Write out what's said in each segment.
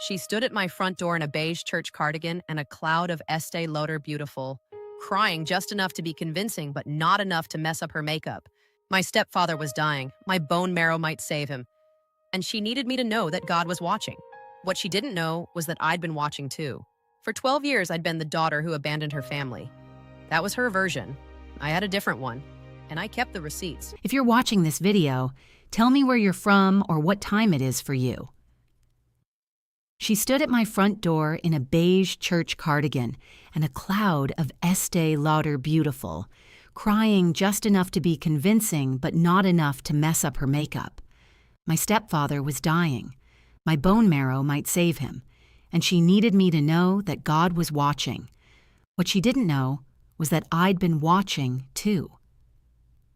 She stood at my front door in a beige church cardigan and a cloud of Estee Lauder Beautiful, crying just enough to be convincing but not enough to mess up her makeup. My stepfather was dying. My bone marrow might save him. And she needed me to know that God was watching. What she didn't know was that I'd been watching too. For 12 years, I'd been the daughter who abandoned her family. That was her version. I had a different one, and I kept the receipts. If you're watching this video, tell me where you're from or what time it is for you. She stood at my front door in a beige church cardigan and a cloud of Estee Lauder Beautiful, crying just enough to be convincing but not enough to mess up her makeup. My stepfather was dying. My bone marrow might save him, and she needed me to know that God was watching. What she didn't know was that I'd been watching too.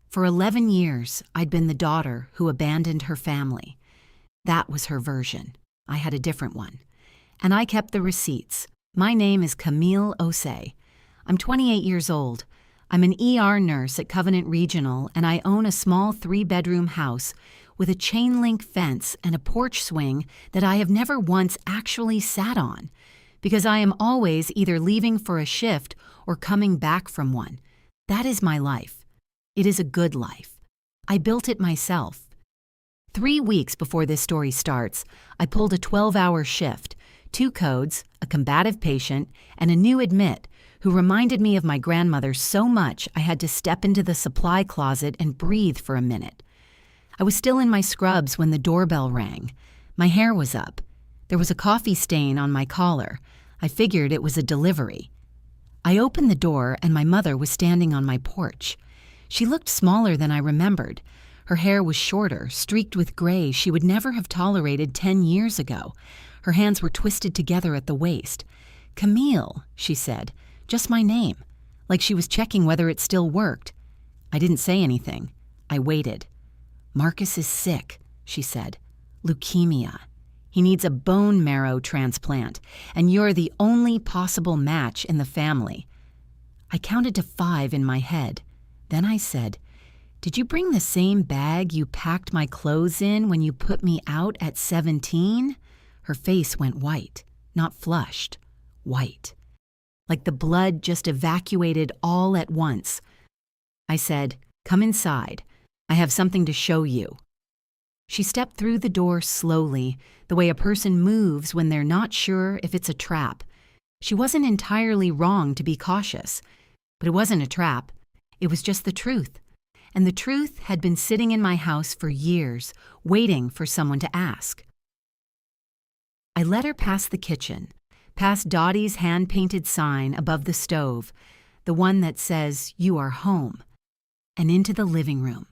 For 11 years, I'd been the daughter who abandoned her family. That was her version. I had a different one. And I kept the receipts. My name is Camille Osei. I'm 28 years old. I'm an ER nurse at Covenant Regional, and I own a small 3-bedroom house with a chain-link fence and a porch swing that I have never once actually sat on, because I am always either leaving for a shift or coming back from one. That is my life. It is a good life. I built it myself. 3 weeks before this story starts, I pulled a 12-hour shift, 2 codes, a combative patient, and a new admit who reminded me of my grandmother so much I had to step into the supply closet and breathe for a minute. I was still in my scrubs when the doorbell rang. My hair was up. There was a coffee stain on my collar. I figured it was a delivery. I opened the door and my mother was standing on my porch. She looked smaller than I remembered. Her hair was shorter, streaked with gray she would never have tolerated 10 years ago. Her hands were twisted together at the waist. "Camille," she said, just my name, like she was checking whether it still worked. I didn't say anything. I waited. "Marcus is sick," she said. "Leukemia. He needs a bone marrow transplant, and you're the only possible match in the family." I counted to 5 in my head. Then I said, "Did you bring the same bag you packed my clothes in when you put me out at 17? Her face went white, not flushed, white. Like the blood just evacuated all at once. I said, "Come inside. I have something to show you." She stepped through the door slowly, the way a person moves when they're not sure if it's a trap. She wasn't entirely wrong to be cautious, but it wasn't a trap. It was just the truth. And the truth had been sitting in my house for years, waiting for someone to ask. I led her past the kitchen, past Dottie's hand-painted sign above the stove, the one that says, "You are home," and into the living room.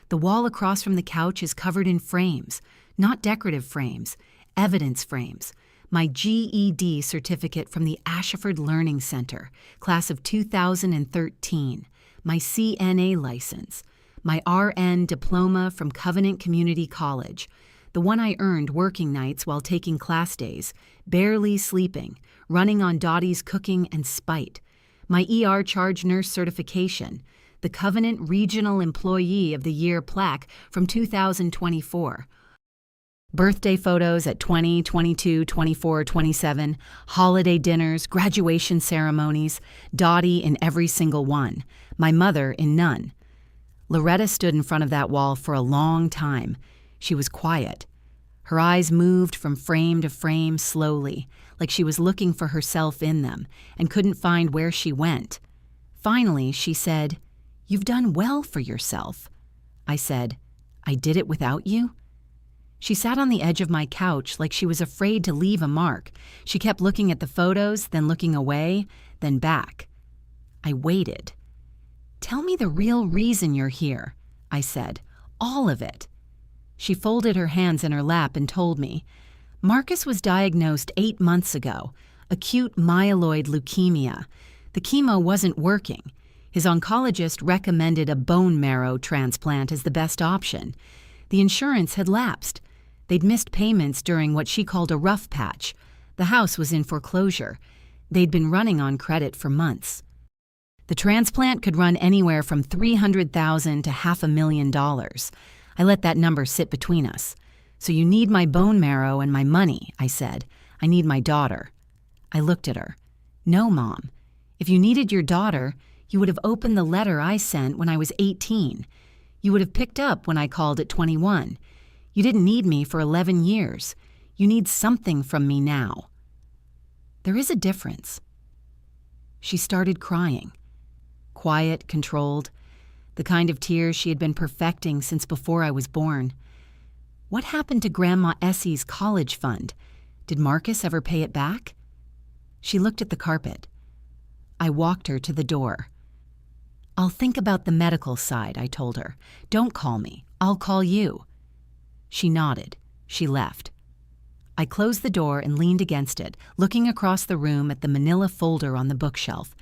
The wall across from the couch is covered in frames, not decorative frames, evidence frames. My GED certificate from the Ashford Learning Center, class of 2013, my CNA license, my RN diploma from Covenant Community College, the one I earned working nights while taking class days, barely sleeping, running on Dottie's cooking and spite, my ER charge nurse certification, the Covenant Regional Employee of the Year plaque from 2024, birthday photos at 20, 22, 24, 27, holiday dinners, graduation ceremonies, Dottie in every single one, my mother in none. Loretta stood in front of that wall for a long time. She was quiet. Her eyes moved from frame to frame slowly, like she was looking for herself in them and couldn't find where she went. Finally, she said, "You've done well for yourself." I said, "I did it without you?" She sat on the edge of my couch like she was afraid to leave a mark. She kept looking at the photos, then looking away, then back. I waited. "Tell me the real reason you're here," I said. "All of it." She folded her hands in her lap and told me. "Marcus was diagnosed 8 months ago, acute myeloid leukemia. The chemo wasn't working. His oncologist recommended a bone marrow transplant as the best option. The insurance had lapsed. They'd missed payments during what she called a rough patch. The house was in foreclosure. They'd been running on credit for months. The transplant could run anywhere from $300,000 to $500,000. I let that number sit between us. "So you need my bone marrow and my money," I said. I need my daughter. I looked at her. No, Mom. If you needed your daughter, you would have opened the letter I sent when I was 18. You would have picked up when I called at 21. You didn't need me for 11 years. You need something from me now. There is a difference. She started crying. Quiet, controlled, the kind of tears she had been perfecting since before I was born. What happened to Grandma Essie's college fund? Did Marcus ever pay it back? She looked at the carpet. I walked her to the door. I'll think about the medical side, I told her. Don't call me. I'll call you. She nodded. She left. I closed the door and leaned against it, looking across the room at the manila folder on the bookshelf.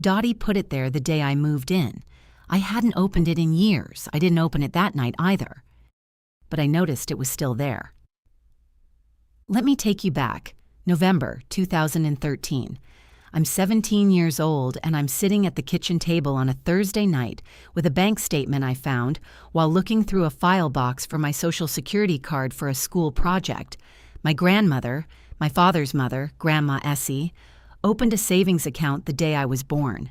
Dottie put it there the day I moved in. I hadn't opened it in years. I didn't open it that night either. But I noticed it was still there. Let me take you back. November 2013. I'm 17 years old and I'm sitting at the kitchen table on a Thursday night with a bank statement I found while looking through a file box for my Social Security card for a school project. My grandmother, my father's mother, Grandma Essie, opened a savings account the day I was born.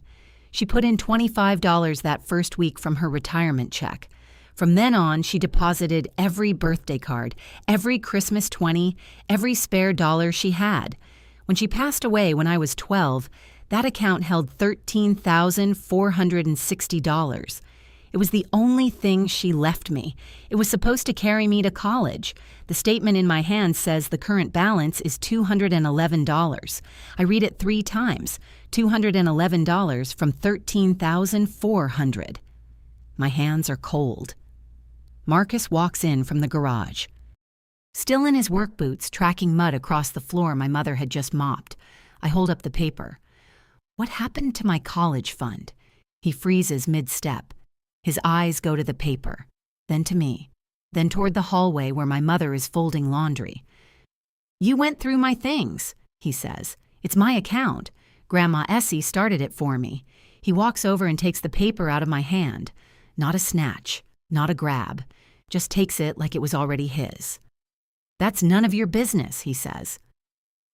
She put in $25 that first week from her retirement check. From then on, she deposited every birthday card, every Christmas 20, every spare dollar she had. When she passed away when I was 12, that account held $13,460. It was the only thing she left me. It was supposed to carry me to college. The statement in my hand says the current balance is $211. I read it 3 times. $211 from $13,400. My hands are cold. Marcus walks in from the garage. Still in his work boots, tracking mud across the floor my mother had just mopped. I hold up the paper. What happened to my college fund? He freezes mid-step. His eyes go to the paper, then to me, then toward the hallway where my mother is folding laundry. You went through my things, he says. It's my account. Grandma Essie started it for me. He walks over and takes the paper out of my hand. Not a snatch, not a grab. Just takes it like it was already his. That's none of your business, he says.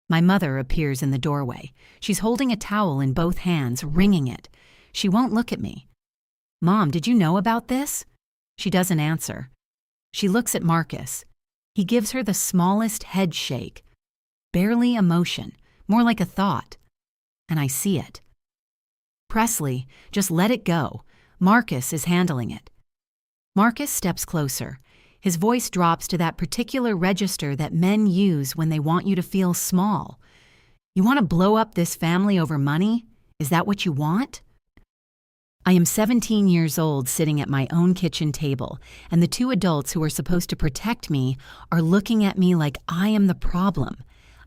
My mother appears in the doorway. She's holding a towel in both hands, wringing it. She won't look at me. Mom, did you know about this? She doesn't answer. She looks at Marcus. He gives her the smallest head shake. Barely emotion, more like a thought. And I see it. Presley, just let it go. Marcus is handling it. Marcus steps closer. His voice drops to that particular register that men use when they want you to feel small. You want to blow up this family over money? Is that what you want? I am 17 years old sitting at my own kitchen table, and the 2 adults who are supposed to protect me are looking at me like I am the problem.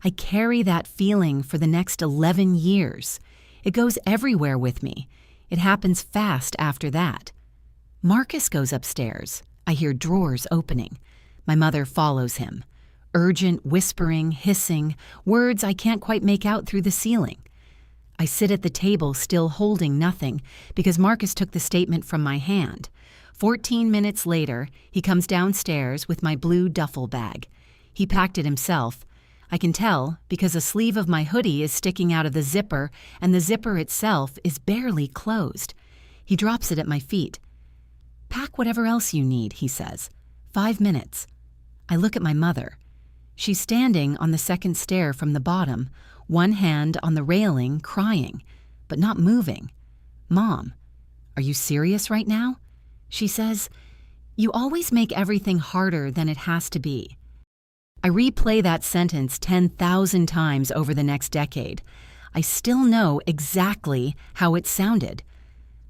I carry that feeling for the next 11 years. It goes everywhere with me. It happens fast after that. Marcus goes upstairs. I hear drawers opening. My mother follows him. Urgent whispering, hissing, words I can't quite make out through the ceiling. I sit at the table still holding nothing because Marcus took the statement from my hand. 14 minutes later, he comes downstairs with my blue duffel bag. He packed it himself. I can tell because a sleeve of my hoodie is sticking out of the zipper and the zipper itself is barely closed. He drops it at my feet. Pack whatever else you need, he says. 5 minutes. I look at my mother. She's standing on the second stair from the bottom, one hand on the railing, crying, but not moving. Mom, are you serious right now? She says, you always make everything harder than it has to be. I replay that sentence 10,000 times over the next decade. I still know exactly how it sounded.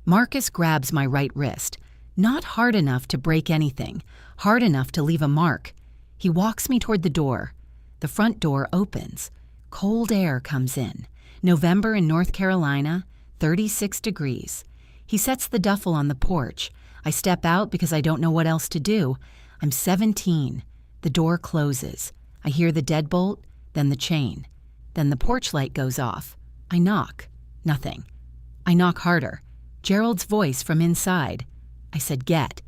Marcus grabs my right wrist. Not hard enough to break anything, hard enough to leave a mark. He walks me toward the door. The front door opens. Cold air comes in. November in North Carolina, 36 degrees. He sets the duffel on the porch. I step out because I don't know what else to do. I'm 17. The door closes. I hear the deadbolt, then the chain. Then the porch light goes off. I knock. Nothing. I knock harder. Gerald's voice from inside. I said, get.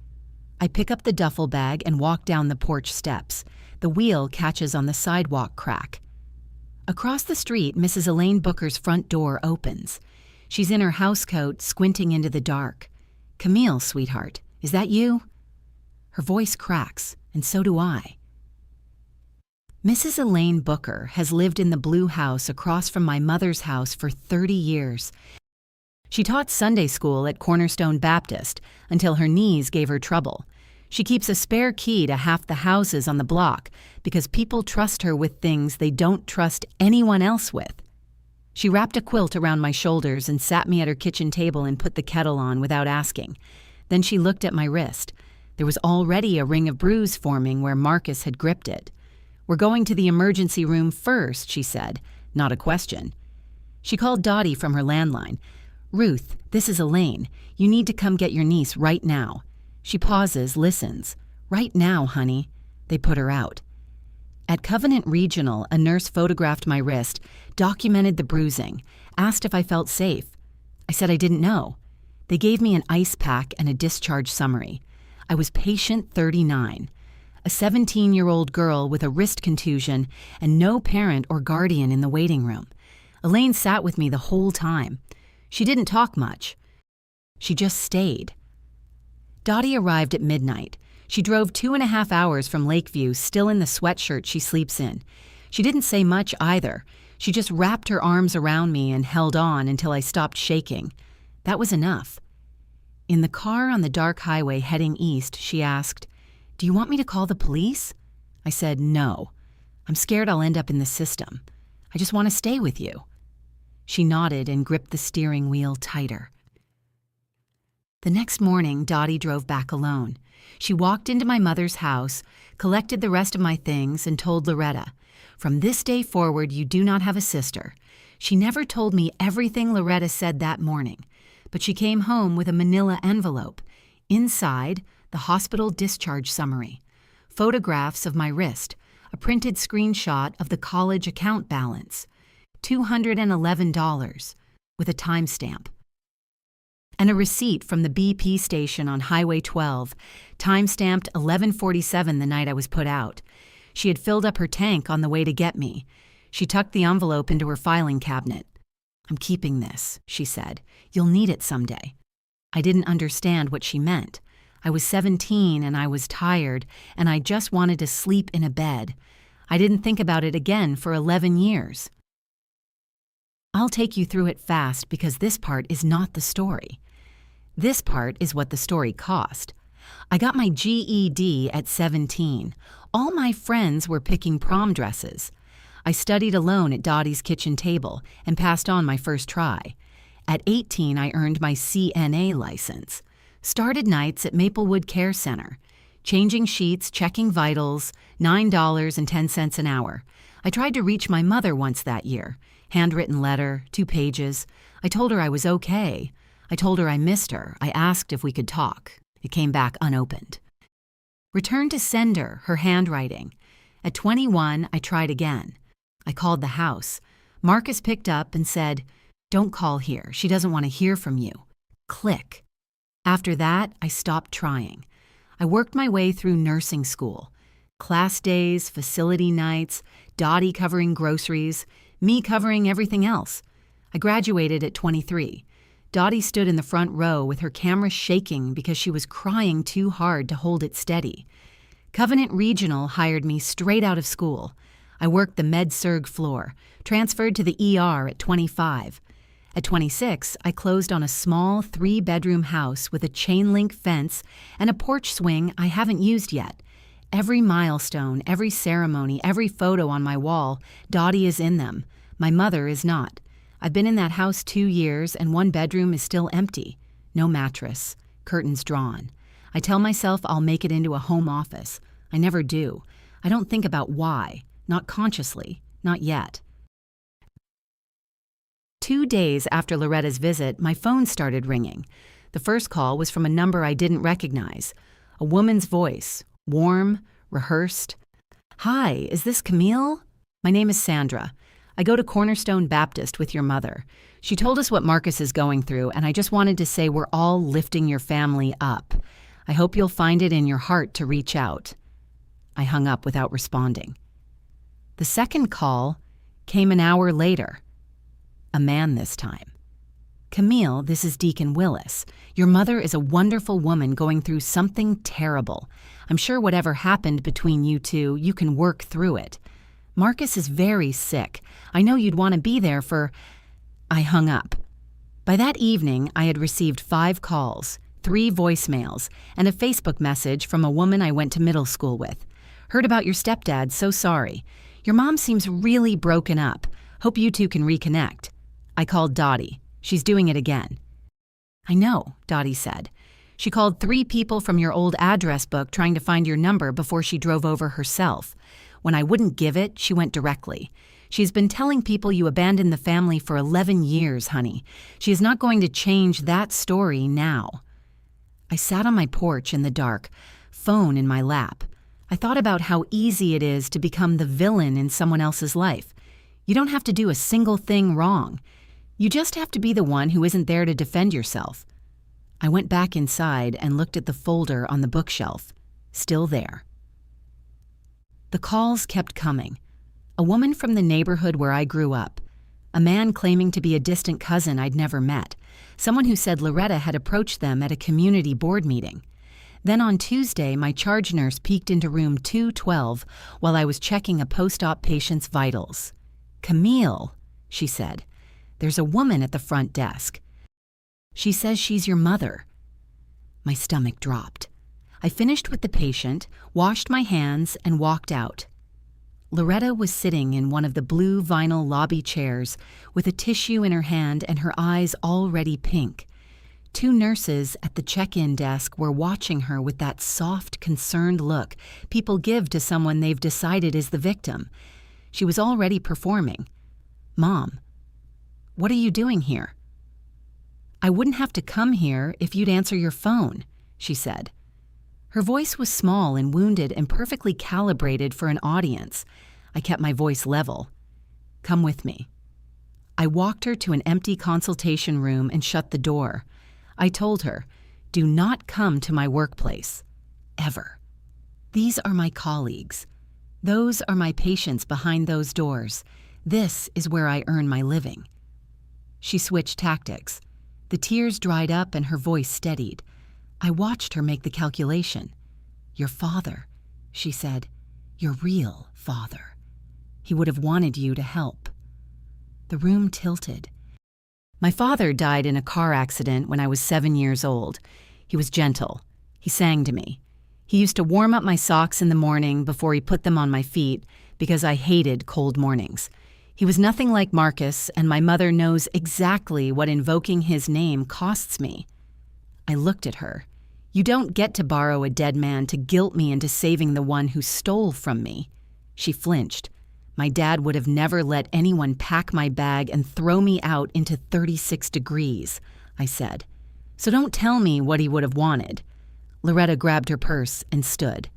I pick up the duffel bag and walk down the porch steps. The wheel catches on the sidewalk crack. Across the street, Mrs. Elaine Booker's front door opens. She's in her housecoat, squinting into the dark. "Camille, sweetheart, is that you?" Her voice cracks, and so do I. Mrs. Elaine Booker has lived in the blue house across from my mother's house for 30 years. She taught Sunday school at Cornerstone Baptist until her knees gave her trouble. She keeps a spare key to half the houses on the block because people trust her with things they don't trust anyone else with. She wrapped a quilt around my shoulders and sat me at her kitchen table and put the kettle on without asking. Then she looked at my wrist. There was already a ring of bruise forming where Marcus had gripped it. "We're going to the emergency room first," she said, not a question. She called Dottie from her landline. "Ruth, this is Elaine. You need to come get your niece right now." She pauses, listens. "Right now, honey." They put her out. At Covenant Regional, a nurse photographed my wrist, documented the bruising, asked if I felt safe. I said I didn't know. They gave me an ice pack and a discharge summary. I was patient 39, a 17-year-old girl with a wrist contusion and no parent or guardian in the waiting room. Elaine sat with me the whole time. She didn't talk much. She just stayed. Dottie arrived at midnight. She drove 2.5 hours from Lakeview, still in the sweatshirt she sleeps in. She didn't say much either. She just wrapped her arms around me and held on until I stopped shaking. That was enough. In the car on the dark highway heading east, she asked, "Do you want me to call the police?" I said, "No. I'm scared I'll end up in the system. I just want to stay with you." She nodded and gripped the steering wheel tighter. The next morning, Dottie drove back alone. She walked into my mother's house, collected the rest of my things, and told Loretta, "From this day forward, you do not have a sister." She never told me everything Loretta said that morning, but she came home with a manila envelope. Inside, the hospital discharge summary, photographs of my wrist, a printed screenshot of the college account balance, $211, with a timestamp, and a receipt from the BP station on Highway 12, time-stamped 11:47 the night I was put out. She had filled up her tank on the way to get me. She tucked the envelope into her filing cabinet. "I'm keeping this," she said. "You'll need it someday." I didn't understand what she meant. I was 17 and I was tired, and I just wanted to sleep in a bed. I didn't think about it again for 11 years. I'll take you through it fast because this part is not the story. This part is what the story cost. I got my GED at 17. All my friends were picking prom dresses. I studied alone at Dottie's kitchen table and passed on my first try. At 18, I earned my CNA license. Started nights at Maplewood Care Center. Changing sheets, checking vitals, $9.10 an hour. I tried to reach my mother once that year. Handwritten letter, 2 pages. I told her I was okay. I told her I missed her. I asked if we could talk. It came back unopened. Returned to sender, her handwriting. At 21, I tried again. I called the house. Marcus picked up and said, "Don't call here. She doesn't want to hear from you." Click. After that, I stopped trying. I worked my way through nursing school. Class days, facility nights, Dottie covering groceries, me covering everything else. I graduated at 23. Dottie stood in the front row with her camera shaking because she was crying too hard to hold it steady. Covenant Regional hired me straight out of school. I worked the med-surg floor, transferred to the ER at 25. At 26, I closed on a small 3-bedroom house with a chain-link fence and a porch swing I haven't used yet. Every milestone, every ceremony, every photo on my wall, Dottie is in them. My mother is not. I've been in that house 2 years and one bedroom is still empty. No mattress, curtains drawn. I tell myself I'll make it into a home office. I never do. I don't think about why, not consciously, not yet. 2 days after Loretta's visit, my phone started ringing. The first call was from a number I didn't recognize. A woman's voice, warm, rehearsed. "Hi, is this Camille? My name is Sandra. I go to Cornerstone Baptist with your mother. She told us what Marcus is going through, and I just wanted to say we're all lifting your family up. I hope you'll find it in your heart to reach out." I hung up without responding. The second call, came an hour later. A man this time. Camille, this is Deacon Willis. Your mother is a wonderful woman going through something terrible. I'm sure whatever happened between you two, you can work through it. Marcus is very sick. I know you'd want to be there for... I hung up. By that evening, I had received 5 calls, 3 voicemails, and a Facebook message from a woman I went to middle school with. Heard about your stepdad, so sorry. Your mom seems really broken up. Hope you two can reconnect. I called Dottie. She's doing it again. I know, Dottie said. She called 3 people from your old address book trying to find your number before she drove over herself. When I wouldn't give it, she went directly. She's been telling people you abandoned the family for 11 years, honey. She is not going to change that story now. I sat on my porch in the dark, phone in my lap. I thought about how easy it is to become the villain in someone else's life. You don't have to do a single thing wrong. You just have to be the one who isn't there to defend yourself. I went back inside and looked at the folder on the bookshelf. Still there. The calls kept coming. A woman from the neighborhood where I grew up. A man claiming to be a distant cousin I'd never met. Someone who said Loretta had approached them at a community board meeting. Then on Tuesday, my charge nurse peeked into room 212 while I was checking a post-op patient's vitals. "Camille," she said. "There's a woman at the front desk. She says she's your mother." My stomach dropped. I finished with the patient, washed my hands, and walked out. Loretta was sitting in one of the blue vinyl lobby chairs with a tissue in her hand and her eyes already pink. 2 nurses at the check-in desk were watching her with that soft, concerned look people give to someone they've decided is the victim. She was already performing. "Mom, what are you doing here?" "I wouldn't have to come here if you'd answer your phone," she said. Her voice was small and wounded and perfectly calibrated for an audience. I kept my voice level. "Come with me." I walked her to an empty consultation room and shut the door. I told her, "Do not come to my workplace. Ever. These are my colleagues. Those are my patients behind those doors. This is where I earn my living." She switched tactics. The tears dried up and her voice steadied. I watched her make the calculation. "Your father," she said. "Your real father. He would have wanted you to help." The room tilted. My father died in a car accident when I was 7 years old. He was gentle. He sang to me. He used to warm up my socks in the morning before he put them on my feet because I hated cold mornings. He was nothing like Marcus, and my mother knows exactly what invoking his name costs me. I looked at her. You don't get to borrow a dead man to guilt me into saving the one who stole from me. She flinched. My dad would have never let anyone pack my bag and throw me out into 36 degrees, I said. So don't tell me what he would have wanted. Loretta grabbed her purse and stood.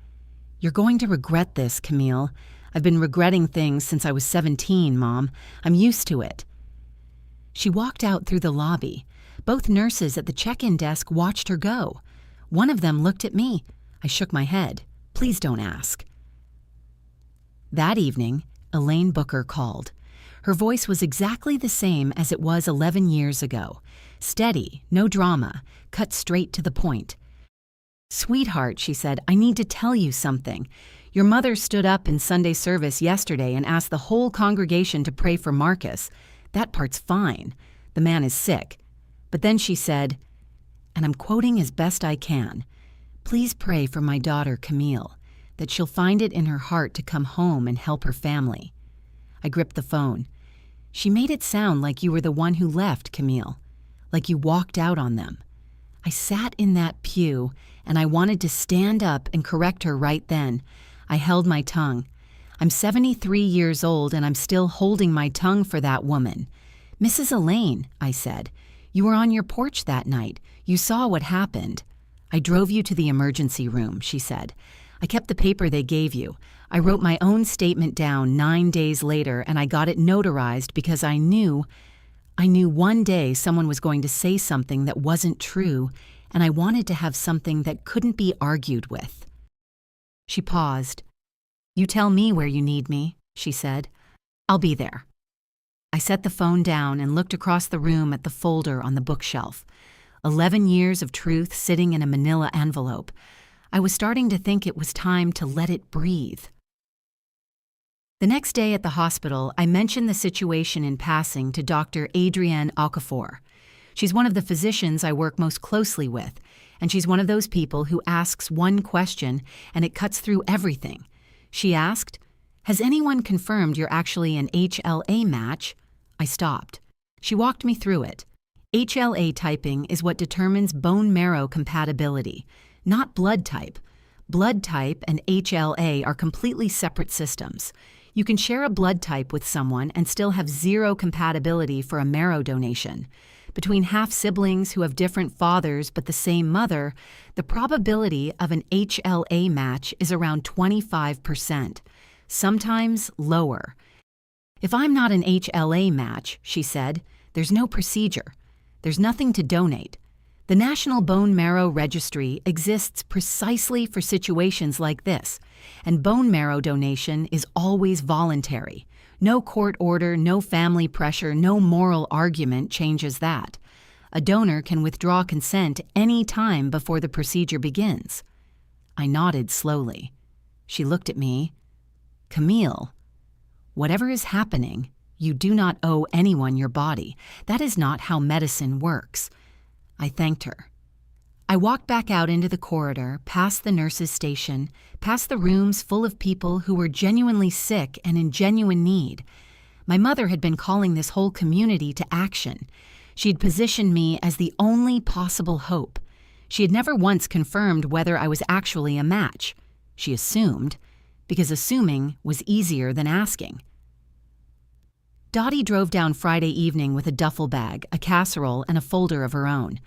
"You're going to regret this, Camille. I've been regretting things since I was 17, Mom. I'm used to it." She walked out through the lobby. Both nurses at the check-in desk watched her go. One of them looked at me. I shook my head. "Please don't ask." That evening, Elaine Booker called. Her voice was exactly the same as it was 11 years ago. Steady, no drama, cut straight to the point. "Sweetheart," she said, "I need to tell you something. Your mother stood up in Sunday service yesterday and asked the whole congregation to pray for Marcus. That part's fine. The man is sick. But then she said, and I'm quoting as best I can, 'Please pray for my daughter Camille, that she'll find it in her heart to come home and help her family.'" I gripped the phone. "She made it sound like you were the one who left, Camille, like you walked out on them." I sat in that pew, and I wanted to stand up and correct her right then. I held my tongue. I'm 73 years old, and I'm still holding my tongue for that woman. "Mrs. Elaine," I said, "you were on your porch that night. You saw what happened." "I drove you to the emergency room," she said. "I kept the paper they gave you. I wrote my own statement down 9 days later, and I got it notarized because I knew one day someone was going to say something that wasn't true, and I wanted to have something that couldn't be argued with." She paused. "You tell me where you need me," she said. "I'll be there." I set the phone down and looked across the room at the folder on the bookshelf. 11 years of truth sitting in a manila envelope. I was starting to think it was time to let it breathe. The next day at the hospital, I mentioned the situation in passing to Dr. Adrienne Okafor. She's one of the physicians I work most closely with, and she's one of those people who asks one question and it cuts through everything. She asked, "Has anyone confirmed you're actually an HLA match?" I stopped. She walked me through it. HLA typing is what determines bone marrow compatibility, not blood type. Blood type and HLA are completely separate systems. You can share a blood type with someone and still have zero compatibility for a marrow donation. Between half-siblings who have different fathers but the same mother, the probability of an HLA match is around 25%, sometimes lower. "If I'm not an HLA match," she said, "there's no procedure. There's nothing to donate. The National Bone Marrow Registry exists precisely for situations like this, and bone marrow donation is always voluntary. No court order, no family pressure, no moral argument changes that. A donor can withdraw consent any time before the procedure begins." I nodded slowly. She looked at me. "Camille, whatever is happening, you do not owe anyone your body. That is not how medicine works." I thanked her. I walked back out into the corridor, past the nurses' station, past the rooms full of people who were genuinely sick and in genuine need. My mother had been calling this whole community to action. She had positioned me as the only possible hope. She had never once confirmed whether I was actually a match. She assumed, because assuming was easier than asking. Dottie drove down Friday evening with a duffel bag, a casserole, and a folder of her own.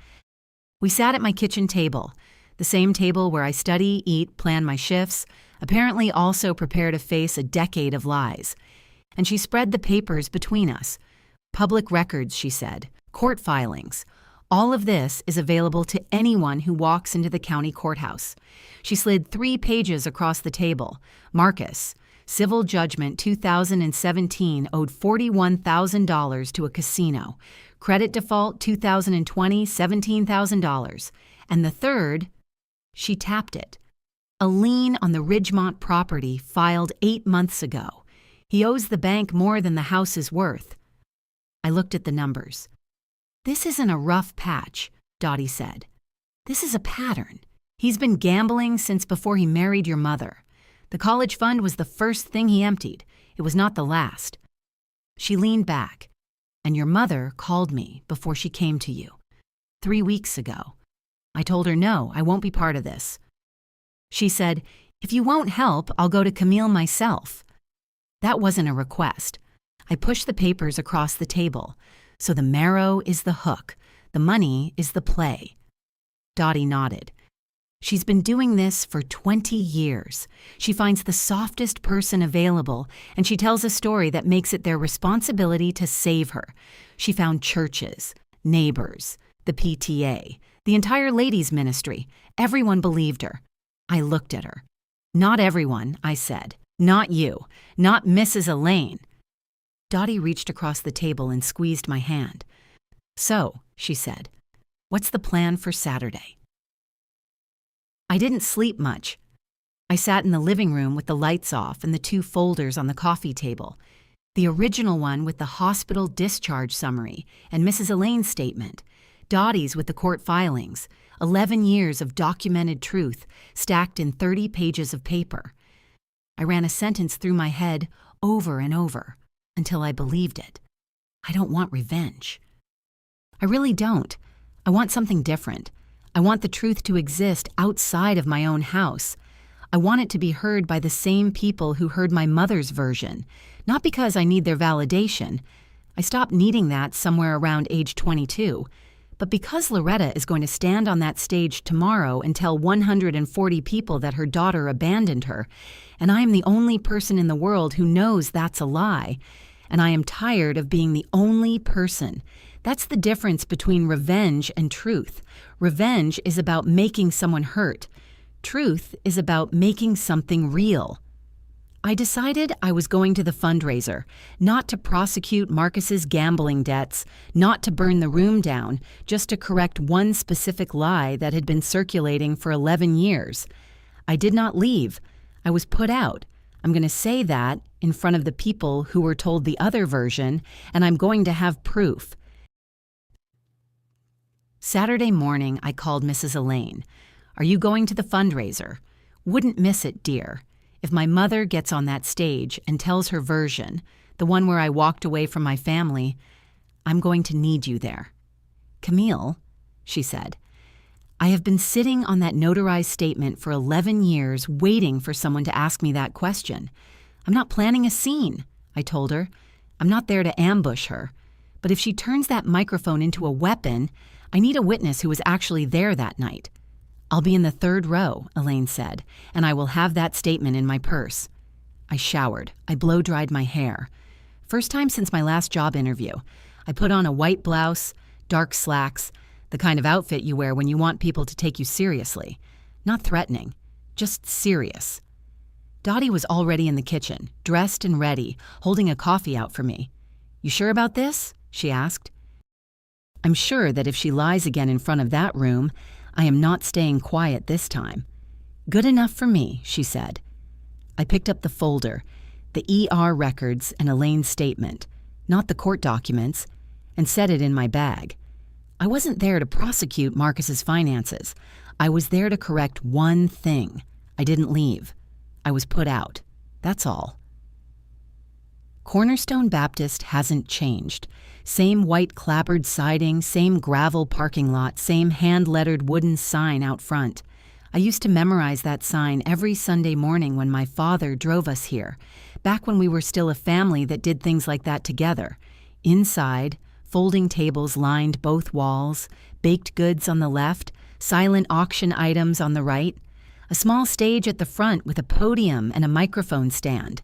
We sat at my kitchen table, the same table where I study, eat, plan my shifts, apparently also prepare to face a decade of lies. And she spread the papers between us. Public records, she said, court filings. All of this is available to anyone who walks into the county courthouse. She slid 3 pages across the table. Marcus, civil judgment 2017 owed $41,000 to a casino. Credit default 2020, $17,000. And the third, she tapped it. A lien on the Ridgemont property filed 8 months ago. He owes the bank more than the house is worth. I looked at the numbers. "This isn't a rough patch," Dottie said. "This is a pattern. He's been gambling since before he married your mother. The college fund was the first thing he emptied. It was not the last." She leaned back. "And your mother called me before she came to you. 3 weeks ago. I told her, no, I won't be part of this. She said, if you won't help, I'll go to Camille myself." That wasn't a request. I pushed the papers across the table. So the marrow is the hook. The money is the play. Dottie nodded. She's been doing this for 20 years. She finds the softest person available, and she tells a story that makes it their responsibility to save her. She found churches, neighbors, the PTA, the entire ladies' ministry. Everyone believed her. I looked at her. "Not everyone," I said. "Not you. Not Mrs. Elaine." Dottie reached across the table and squeezed my hand. "So," she said, "what's the plan for Saturday?" I didn't sleep much. I sat in the living room with the lights off and the 2 folders on the coffee table. The original one with the hospital discharge summary and Mrs. Elaine's statement. Dottie's with the court filings. 11 years of documented truth stacked in 30 pages of paper. I ran a sentence through my head over and over until I believed it. I don't want revenge. I really don't. I want something different. I want the truth to exist outside of my own house. I want it to be heard by the same people who heard my mother's version, not because I need their validation. I stopped needing that somewhere around age 22, but because Loretta is going to stand on that stage tomorrow and tell 140 people that her daughter abandoned her, and I am the only person in the world who knows that's a lie, and I am tired of being the only person. That's the difference between revenge and truth. Revenge is about making someone hurt. Truth is about making something real. I decided I was going to the fundraiser, not to prosecute Marcus's gambling debts, not to burn the room down, just to correct one specific lie that had been circulating for 11 years. I did not leave. I was put out. I'm going to say that in front of the people who were told the other version, and I'm going to have proof. Saturday morning, I called Mrs. Elaine. "Are you going to the fundraiser?" "Wouldn't miss it, dear. If my mother gets on that stage and tells her version, the one where I walked away from my family, I'm going to need you there." "Camille," she said, "I have been sitting on that notarized statement for 11 years waiting for someone to ask me that question. I'm not planning a scene," I told her. "I'm not there to ambush her. But if she turns that microphone into a weapon, I need a witness who was actually there that night." "I'll be in the third row," Elaine said, "and I will have that statement in my purse." I showered. I blow-dried my hair. First time since my last job interview. I put on a white blouse, dark slacks, the kind of outfit you wear when you want people to take you seriously. Not threatening, just serious. Dottie was already in the kitchen, dressed and ready, holding a coffee out for me. "You sure about this?" she asked. I'm sure that if she lies again in front of that room, I am not staying quiet this time. "Good enough for me," she said. I picked up the folder, the ER records and Elaine's statement, not the court documents, and set it in my bag. I wasn't there to prosecute Marcus's finances. I was there to correct one thing. I didn't leave. I was put out. That's all. Cornerstone Baptist hasn't changed. Same white clapboard siding, same gravel parking lot, same hand-lettered wooden sign out front. I used to memorize that sign every Sunday morning when my father drove us here, back when we were still a family that did things like that together. Inside, folding tables lined both walls, baked goods on the left, silent auction items on the right, a small stage at the front with a podium and a microphone stand,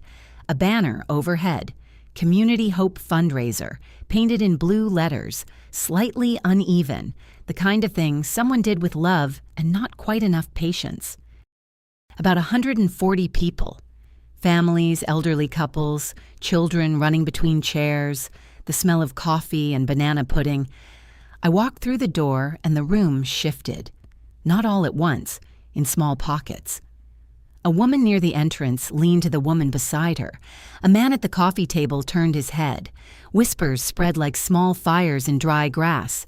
a banner overhead, Community Hope Fundraiser, painted in blue letters, slightly uneven, the kind of thing someone did with love and not quite enough patience. About 140 people. Families, elderly couples, children running between chairs, the smell of coffee and banana pudding. I walked through the door and the room shifted. Not all at once, in small pockets. A woman near the entrance leaned to the woman beside her. A man at the coffee table turned his head. Whispers spread like small fires in dry grass.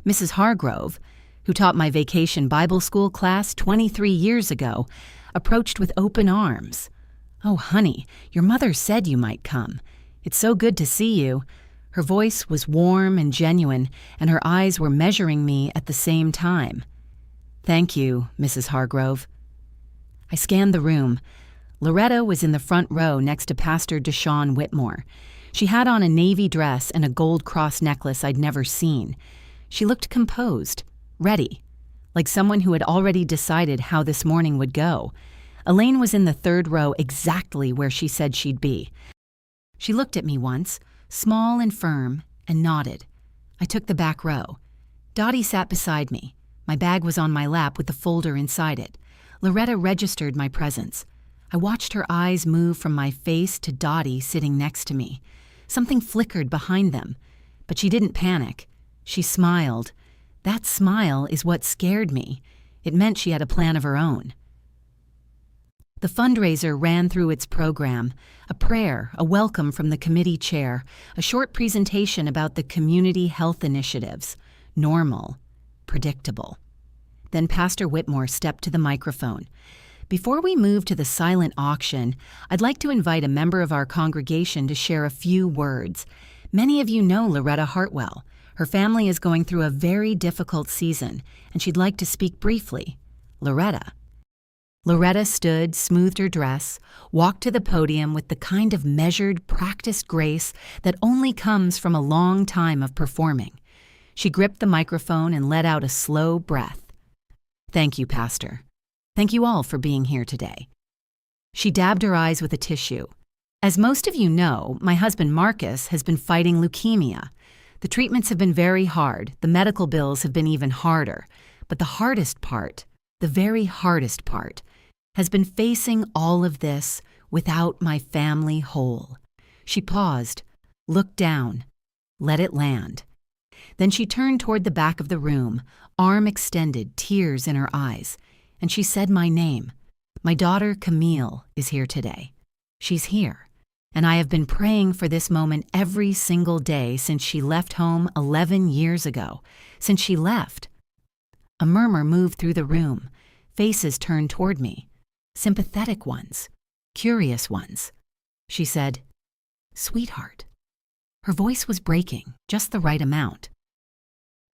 Mrs. Hargrove, who taught my vacation Bible school class 23 years ago, approached with open arms. "Oh, honey, your mother said you might come. It's so good to see you." Her voice was warm and genuine, and her eyes were measuring me at the same time. "Thank you, Mrs. Hargrove." I scanned the room. Loretta was in the front row next to Pastor Deshaun Whitmore. She had on a navy dress and a gold cross necklace I'd never seen. She looked composed, ready, like someone who had already decided how this morning would go. Elaine was in the third row exactly where she said she'd be. She looked at me once, small and firm, and nodded. I took the back row. Dottie sat beside me. My bag was on my lap with the folder inside it. Loretta registered my presence. I watched her eyes move from my face to Dottie sitting next to me. Something flickered behind them, but she didn't panic. She smiled. That smile is what scared me. It meant she had a plan of her own. The fundraiser ran through its program, a prayer, a welcome from the committee chair, a short presentation about the community health initiatives. Normal, predictable. Then Pastor Whitmore stepped to the microphone. "Before we move to the silent auction, I'd like to invite a member of our congregation to share a few words. Many of you know Loretta Hartwell. Her family is going through a very difficult season, and she'd like to speak briefly. Loretta." Loretta stood, smoothed her dress, walked to the podium with the kind of measured, practiced grace that only comes from a long time of performing. She gripped the microphone and let out a slow breath. "Thank you, Pastor. Thank you all for being here today." She dabbed her eyes with a tissue. "As most of you know, my husband Marcus has been fighting leukemia. The treatments have been very hard. The medical bills have been even harder. But the hardest part, the very hardest part, has been facing all of this without my family whole. She paused, looked down, let it land. Then she turned toward the back of the room, arm extended, tears in her eyes, and she said my name. My daughter Camille is here today. She's here, and I have been praying for this moment every single day since she left home 11 years ago. Since she left. A murmur moved through the room, faces turned toward me, sympathetic ones, curious ones. She said, "Sweetheart." Her voice was breaking, just the right amount.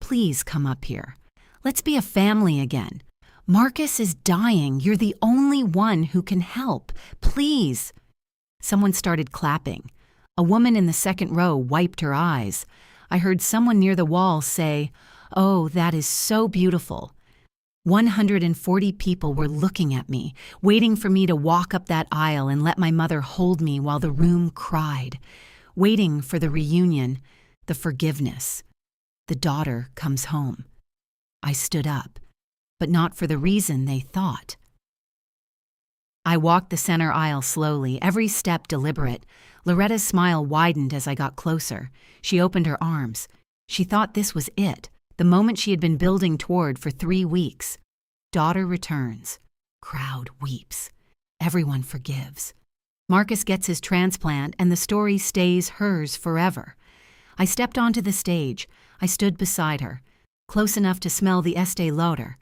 "Please come up here. Let's be a family again. Marcus is dying. You're the only one who can help. Please." Someone started clapping. A woman in the second row wiped her eyes. I heard someone near the wall say, "Oh, that is so beautiful." 140 people were looking at me, waiting for me to walk up that aisle and let my mother hold me while the room cried, waiting for the reunion, the forgiveness. The daughter comes home. I stood up, but not for the reason they thought. I walked the center aisle slowly, every step deliberate. Loretta's smile widened as I got closer. She opened her arms. She thought this was it, the moment she had been building toward for 3 weeks. Daughter returns. Crowd weeps. Everyone forgives. Marcus gets his transplant, and the story stays hers forever. I stepped onto the stage. I stood beside her, close enough to smell the Estee Lauder.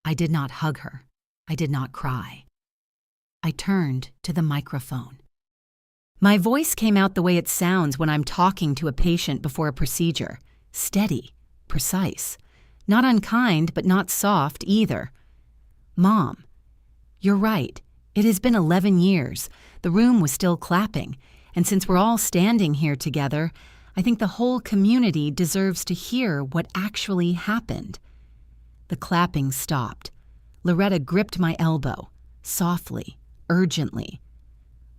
I did not hug her. I did not cry. I turned to the microphone. My voice came out the way it sounds when I'm talking to a patient before a procedure. Steady, precise. Not unkind, but not soft either. "Mom, you're right. It has been 11 years. The room was still clapping. And since we're all standing here together, I think the whole community deserves to hear what actually happened." The clapping stopped. Loretta gripped my elbow, softly, urgently.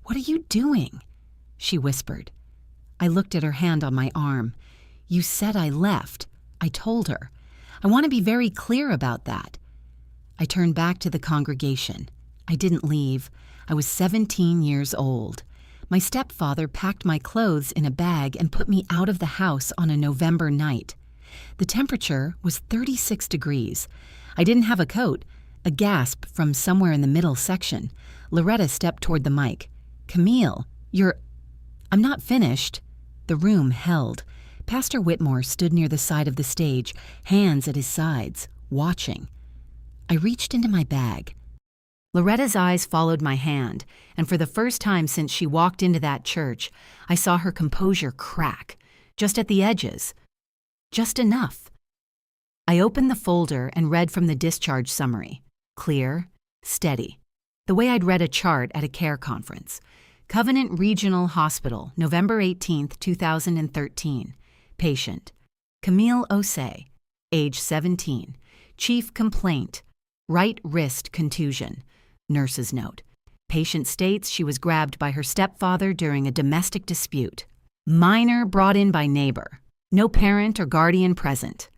"What are you doing?" she whispered. I looked at her hand on my arm. "You said I left." I told her. "I want to be very clear about that." I turned back to the congregation. I didn't leave. I was 17 years old. My stepfather packed my clothes in a bag and put me out of the house on a November night. The temperature was 36 degrees. I didn't have a coat. A gasp from somewhere in the middle section. Loretta stepped toward the mic. "Camille, I'm not finished." The room held. Pastor Whitmore stood near the side of the stage, hands at his sides, watching. I reached into my bag. Loretta's eyes followed my hand, and for the first time since she walked into that church, I saw her composure crack, just at the edges. Just enough. I opened the folder and read from the discharge summary. Clear, steady. The way I'd read a chart at a care conference. Covenant Regional Hospital, November 18th, 2013. Patient, Camille Osei, age 17. Chief complaint, right wrist contusion. Nurse's note. Patient states she was grabbed by her stepfather during a domestic dispute. Minor brought in by neighbor. No parent or guardian present.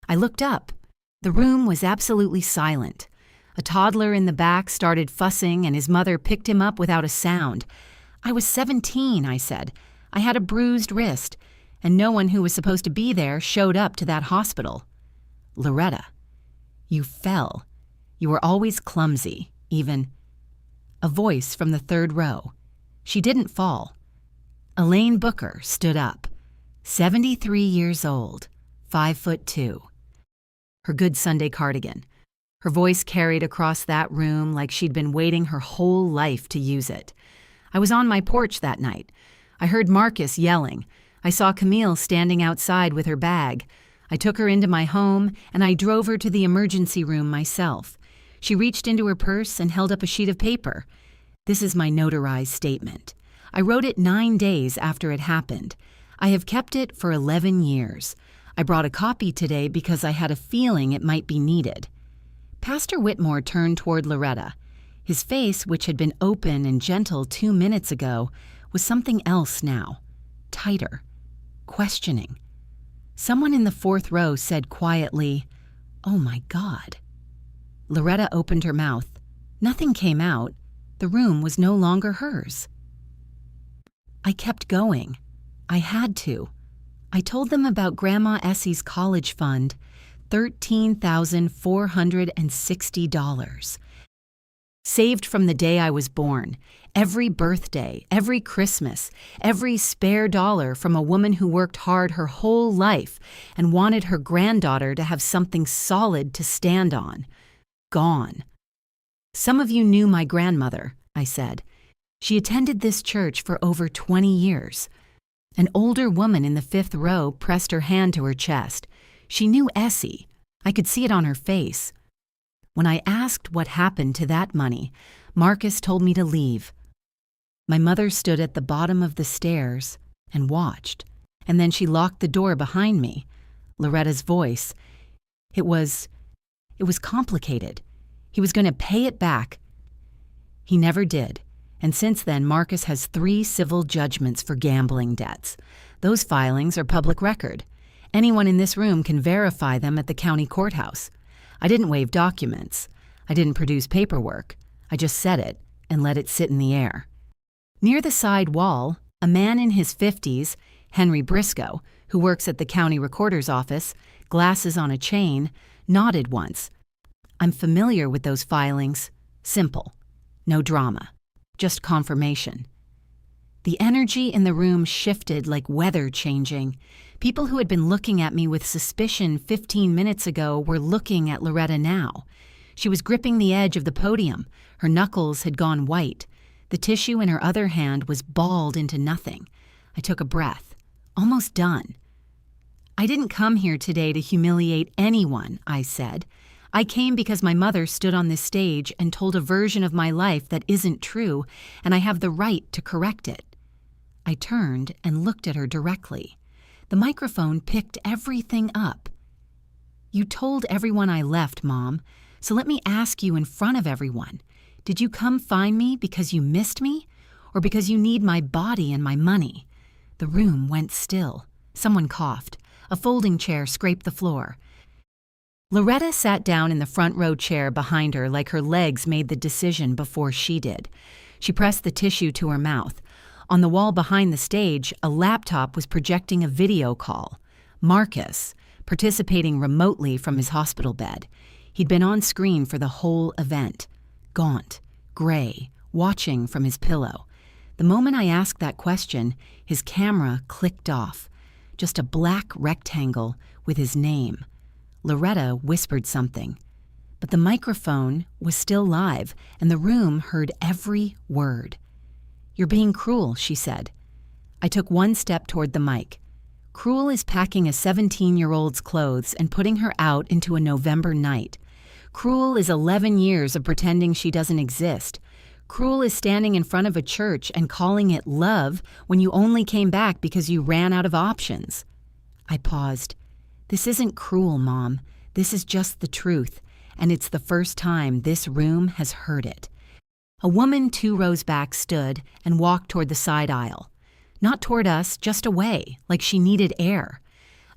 I looked up. The room was absolutely silent. A toddler in the back started fussing and his mother picked him up without a sound. "I was 17, I said. I had a bruised wrist, and no one who was supposed to be there showed up to that hospital." "Loretta, you fell. You were always clumsy, even." A voice from the third row. She didn't fall. Elaine Booker stood up. 73 years old, 5'2". Her good Sunday cardigan. Her voice carried across that room like she'd been waiting her whole life to use it. I was on my porch that night. I heard Marcus yelling. I saw Camille standing outside with her bag. I took her into my home, and I drove her to the emergency room myself. She reached into her purse and held up a sheet of paper. This is my notarized statement. I wrote it 9 days after it happened. I have kept it for 11 years. I brought a copy today because I had a feeling it might be needed. Pastor Whitmore turned toward Loretta. His face, which had been open and gentle 2 minutes ago, was something else now. Tighter. Questioning. Someone in the fourth row said quietly, "Oh my God." Loretta opened her mouth. Nothing came out. The room was no longer hers. I kept going. I had to. I told them about Grandma Essie's college fund, $13,460. Saved from the day I was born, every birthday, every Christmas, every spare dollar from a woman who worked hard her whole life and wanted her granddaughter to have something solid to stand on. Gone. Some of you knew my grandmother, I said. She attended this church for over 20 years. An older woman in the 5th row pressed her hand to her chest. She knew Essie. I could see it on her face. When I asked what happened to that money, Marcus told me to leave. My mother stood at the bottom of the stairs and watched, and then she locked the door behind me. Loretta's voice. It was complicated. He was going to pay it back. He never did, and since then Marcus has 3 civil judgments for gambling debts. Those filings are public record. Anyone in this room can verify them at the county courthouse. I didn't waive documents. I didn't produce paperwork. I just said it and let it sit in the air. Near the side wall, a man in his 50s, Henry Briscoe, who works at the county recorder's office, glasses on a chain, nodded once. I'm familiar with those filings. Simple. No drama. Just confirmation. The energy in the room shifted like weather changing. People who had been looking at me with suspicion 15 minutes ago were looking at Loretta now. She was gripping the edge of the podium. Her knuckles had gone white. The tissue in her other hand was balled into nothing. I took a breath. Almost done. I didn't come here today to humiliate anyone, I said. I came because my mother stood on this stage and told a version of my life that isn't true, and I have the right to correct it. I turned and looked at her directly. The microphone picked everything up. You told everyone I left, Mom, so let me ask you in front of everyone. Did you come find me because you missed me, or because you need my body and my money? The room went still. Someone coughed. A folding chair scraped the floor. Loretta sat down in the front row chair behind her like her legs made the decision before she did. She pressed the tissue to her mouth. On the wall behind the stage, a laptop was projecting a video call. Marcus, participating remotely from his hospital bed. He'd been on screen for the whole event. Gaunt, gray, watching from his pillow. The moment I asked that question, his camera clicked off. Just a black rectangle with his name. Loretta whispered something. But the microphone was still live, and the room heard every word. "You're being cruel," she said. I took one step toward the mic. Cruel is packing a 17-year-old's clothes and putting her out into a November night. Cruel is 11 years of pretending she doesn't exist. Cruel is standing in front of a church and calling it love when you only came back because you ran out of options. I paused. This isn't cruel, Mom. This is just the truth, and it's the first time this room has heard it. A woman 2 rows back stood and walked toward the side aisle. Not toward us, just away, like she needed air.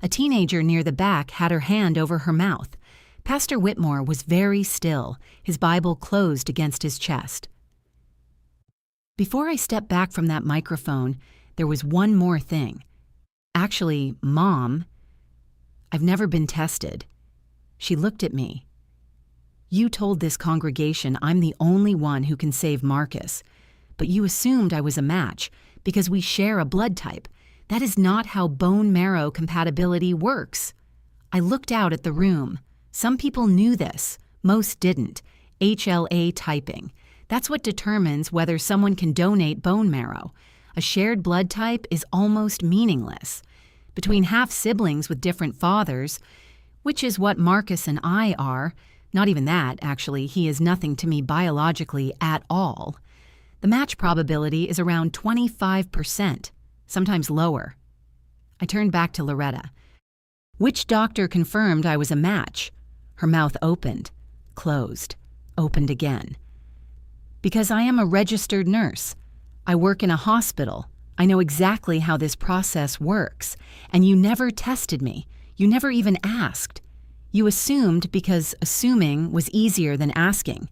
A teenager near the back had her hand over her mouth. Pastor Whitmore was very still, his Bible closed against his chest. Before I stepped back from that microphone, there was one more thing. Actually, Mom, I've never been tested. She looked at me. You told this congregation I'm the only one who can save Marcus, but you assumed I was a match because we share a blood type. That is not how bone marrow compatibility works. I looked out at the room. Some people knew this, most didn't. HLA typing. That's what determines whether someone can donate bone marrow. A shared blood type is almost meaningless. Between half-siblings with different fathers, which is what Marcus and I are, not even that, actually, he is nothing to me biologically at all, the match probability is around 25%, sometimes lower. I turned back to Loretta. Which doctor confirmed I was a match? Her mouth opened, closed, opened again. Because I am a registered nurse. I work in a hospital. I know exactly how this process works, and you never tested me. You never even asked. You assumed because assuming was easier than asking.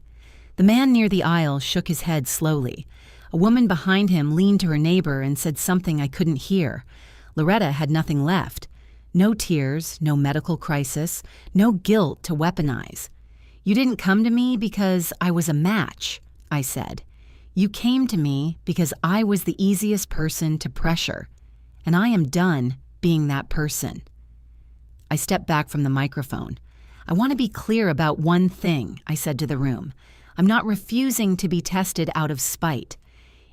The man near the aisle shook his head slowly. A woman behind him leaned to her neighbor and said something I couldn't hear. Loretta had nothing left. No tears, no medical crisis, no guilt to weaponize. "You didn't come to me because I was a match," I said. "You came to me because I was the easiest person to pressure, and I am done being that person." I stepped back from the microphone. "I want to be clear about one thing," I said to the room. "I'm not refusing to be tested out of spite.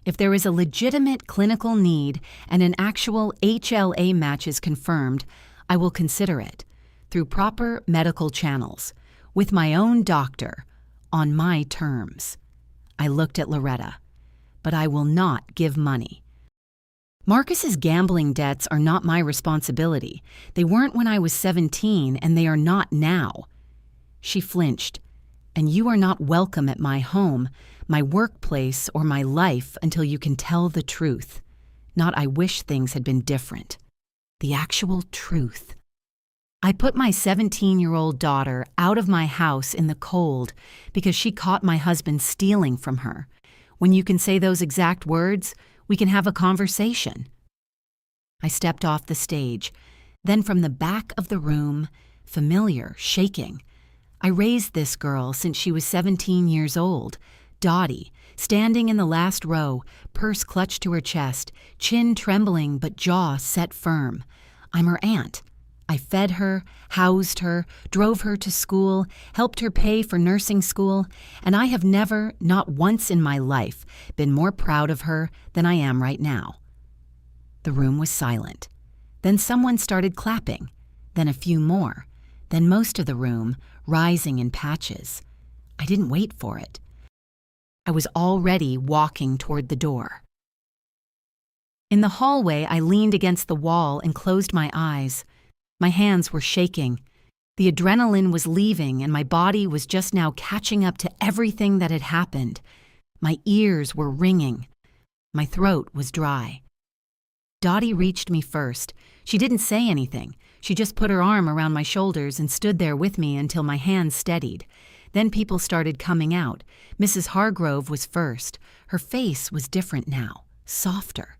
If there is a legitimate clinical need and an actual HLA match is confirmed, I will consider it, through proper medical channels, with my own doctor, on my terms." I looked at Loretta. "But I will not give money. Marcus's gambling debts are not my responsibility. They weren't when I was 17, and they are not now." She flinched. "And you are not welcome at my home, my workplace, or my life until you can tell the truth. Not I wish things had been different. The actual truth." I put my 17-year-old daughter out of my house in the cold because she caught my husband stealing from her. When you can say those exact words, we can have a conversation. I stepped off the stage. Then from the back of the room, familiar, shaking, I raised this girl since she was 17 years old, Dottie, standing in the last row, purse clutched to her chest, chin trembling but jaw set firm. I'm her aunt. I fed her, housed her, drove her to school, helped her pay for nursing school, and I have never, not once in my life, been more proud of her than I am right now. The room was silent. Then someone started clapping, then a few more, then most of the room, rising in patches. I didn't wait for it. I was already walking toward the door. In the hallway, I leaned against the wall and closed my eyes. My hands were shaking. The adrenaline was leaving, and my body was just now catching up to everything that had happened. My ears were ringing. My throat was dry. Dottie reached me first. She didn't say anything. She just put her arm around my shoulders and stood there with me until my hands steadied. Then people started coming out. Mrs. Hargrove was first. Her face was different now, softer.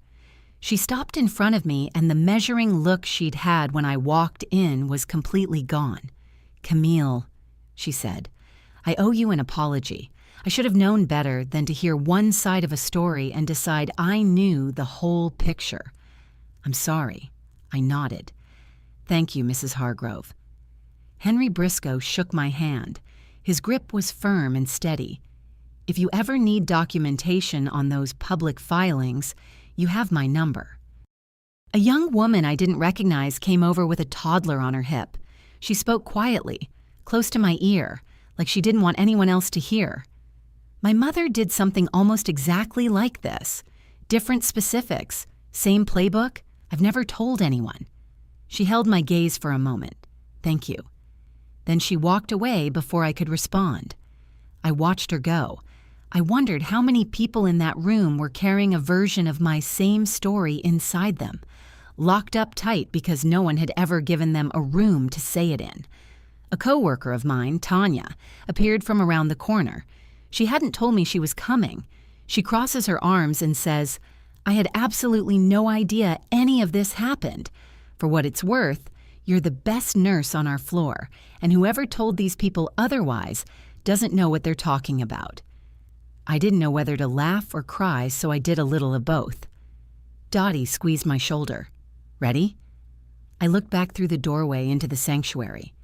She stopped in front of me, and the measuring look she'd had when I walked in was completely gone. "Camille," she said, "I owe you an apology. I should have known better than to hear one side of a story and decide I knew the whole picture." "I'm sorry." I nodded. "Thank you, Mrs. Hargrove." Henry Briscoe shook my hand. His grip was firm and steady. "If you ever need documentation on those public filings, you have my number." A young woman I didn't recognize came over with a toddler on her hip. She spoke quietly, close to my ear, like she didn't want anyone else to hear. My mother did something almost exactly like this. Different specifics, same playbook. I've never told anyone. She held my gaze for a moment. "Thank you." Then she walked away before I could respond. I watched her go. I wondered how many people in that room were carrying a version of my same story inside them, locked up tight because no one had ever given them a room to say it in. A coworker of mine, Tanya, appeared from around the corner. She hadn't told me she was coming. She crosses her arms and says, "I had absolutely no idea any of this happened. For what it's worth, you're the best nurse on our floor, and whoever told these people otherwise doesn't know what they're talking about." I didn't know whether to laugh or cry, so I did a little of both. Dottie squeezed my shoulder. "Ready?" I looked back through the doorway into the sanctuary.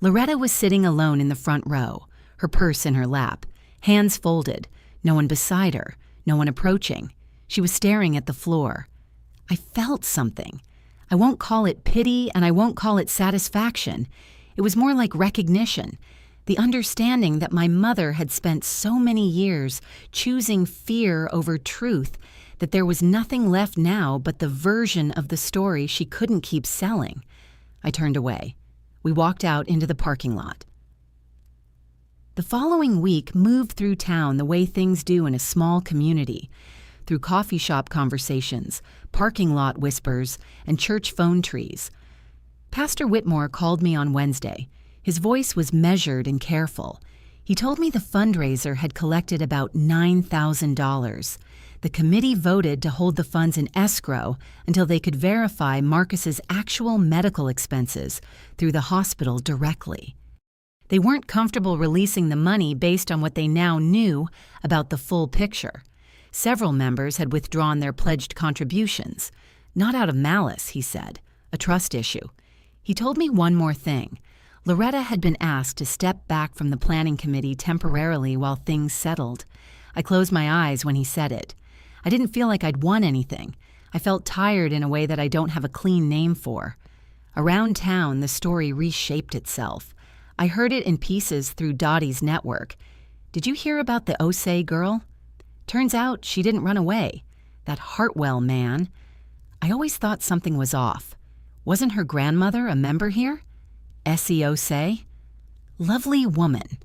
Loretta was sitting alone in the front row, her purse in her lap, hands folded, no one beside her, no one approaching. She was staring at the floor. I felt something. I won't call it pity, and I won't call it satisfaction. It was more like recognition. The understanding that my mother had spent so many years choosing fear over truth, that there was nothing left now but the version of the story she couldn't keep selling. I turned away. We walked out into the parking lot. The following week moved through town the way things do in a small community, through coffee shop conversations, parking lot whispers, and church phone trees. Pastor Whitmore called me on Wednesday. His voice was measured and careful. He He told me the fundraiser had collected about $9,000. The committee voted to hold the funds in escrow until they could verify Marcus's actual medical expenses through the hospital directly. They weren't comfortable releasing the money based on what they now knew about the full picture. Several members had withdrawn their pledged contributions. Not out of malice, he said, a trust issue. He told me one more thing. Loretta had been asked to step back from the planning committee temporarily while things settled. I closed my eyes when he said it. I didn't feel like I'd won anything. I felt tired in a way that I don't have a clean name for. Around town, the story reshaped itself. I heard it in pieces through Dottie's network. Did you hear about the Osei girl? Turns out she didn't run away. That Hartwell man. I always thought something was off. Wasn't her grandmother a member here? Essie Osei? Lovely woman.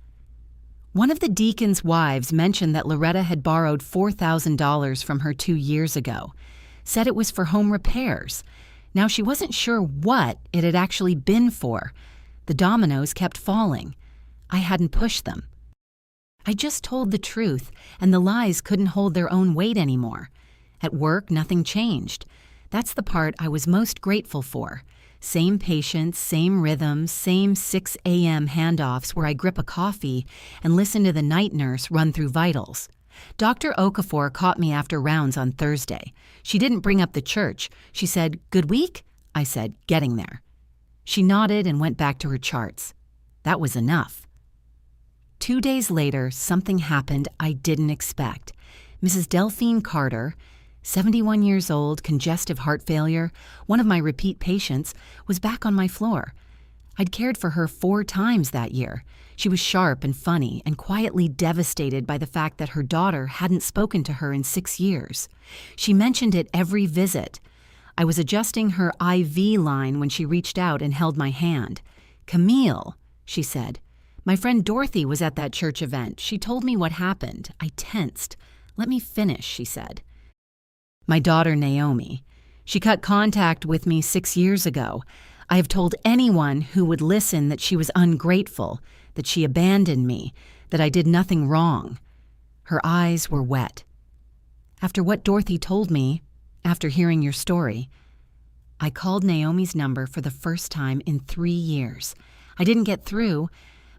One of the deacon's wives mentioned that Loretta had borrowed $4,000 from her 2 years ago. Said it was for home repairs. Now she wasn't sure what it had actually been for. The dominoes kept falling. I hadn't pushed them. I just told the truth, and the lies couldn't hold their own weight anymore. At work, nothing changed. That's the part I was most grateful for. Same patients, same rhythms, same 6 a.m. handoffs where I grip a coffee and listen to the night nurse run through vitals. Dr. Okafor caught me after rounds on Thursday. She didn't bring up the church. She said, "Good week?" I said, "Getting there." She nodded and went back to her charts. That was enough. 2 days later, something happened I didn't expect. Mrs. Delphine Carter, 71 years old, congestive heart failure, one of my repeat patients, was back on my floor. I'd cared for her 4 times that year. She was sharp and funny and quietly devastated by the fact that her daughter hadn't spoken to her in 6 years. She mentioned it every visit. I was adjusting her IV line when she reached out and held my hand. "Camille," she said. "My friend Dorothy was at that church event. She told me what happened." I tensed. "Let me finish," she said. "My daughter Naomi. She cut contact with me 6 years ago. I have told anyone who would listen that she was ungrateful, that she abandoned me, that I did nothing wrong." Her eyes were wet. "After what Dorothy told me, after hearing your story, I called Naomi's number for the first time in 3 years. I didn't get through,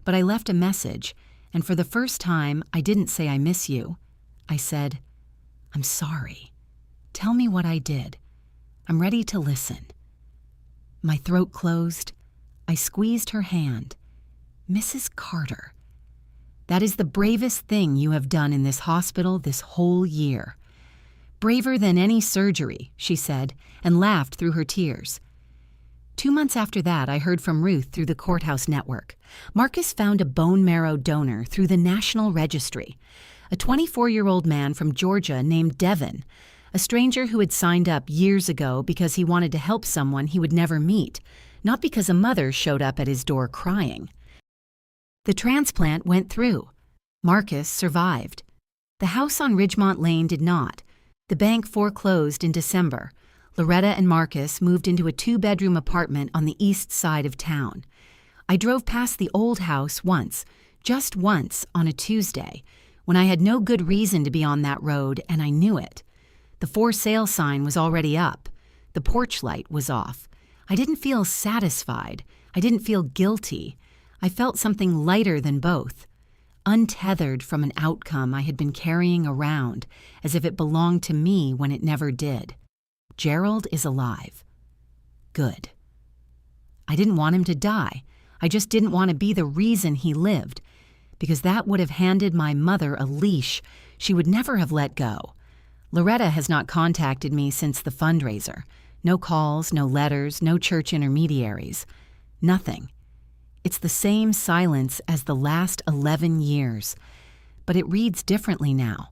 but I left a message, and for the first time, I didn't say I miss you. I said, 'I'm sorry. Tell me what I did. I'm ready to listen.' My throat closed. I squeezed her hand. 'Mrs. Carter, that is the bravest thing you have done in this hospital this whole year.' 'Braver than any surgery,' she said, and laughed through her tears. 2 months after that, I heard from Ruth through the courthouse network. Marcus found a bone marrow donor through the National Registry, a 24-year-old man from Georgia named Devin, a stranger who had signed up years ago because he wanted to help someone he would never meet, not because a mother showed up at his door crying. The transplant went through. Marcus survived. The house on Ridgemont Lane did not. The bank foreclosed in December. Loretta and Marcus moved into a 2-bedroom apartment on the east side of town. I drove past the old house once, just once, on a Tuesday, when I had no good reason to be on that road, and I knew it. The for sale sign was already up. The porch light was off. I didn't feel satisfied. I didn't feel guilty. I felt something lighter than both. Untethered from an outcome I had been carrying around as if it belonged to me when it never did. Gerald is alive. Good. I didn't want him to die. I just didn't want to be the reason he lived, because that would have handed my mother a leash she would never have let go. Loretta has not contacted me since the fundraiser. No calls, no letters, no church intermediaries. Nothing. It's the same silence as the last 11 years, but it reads differently now.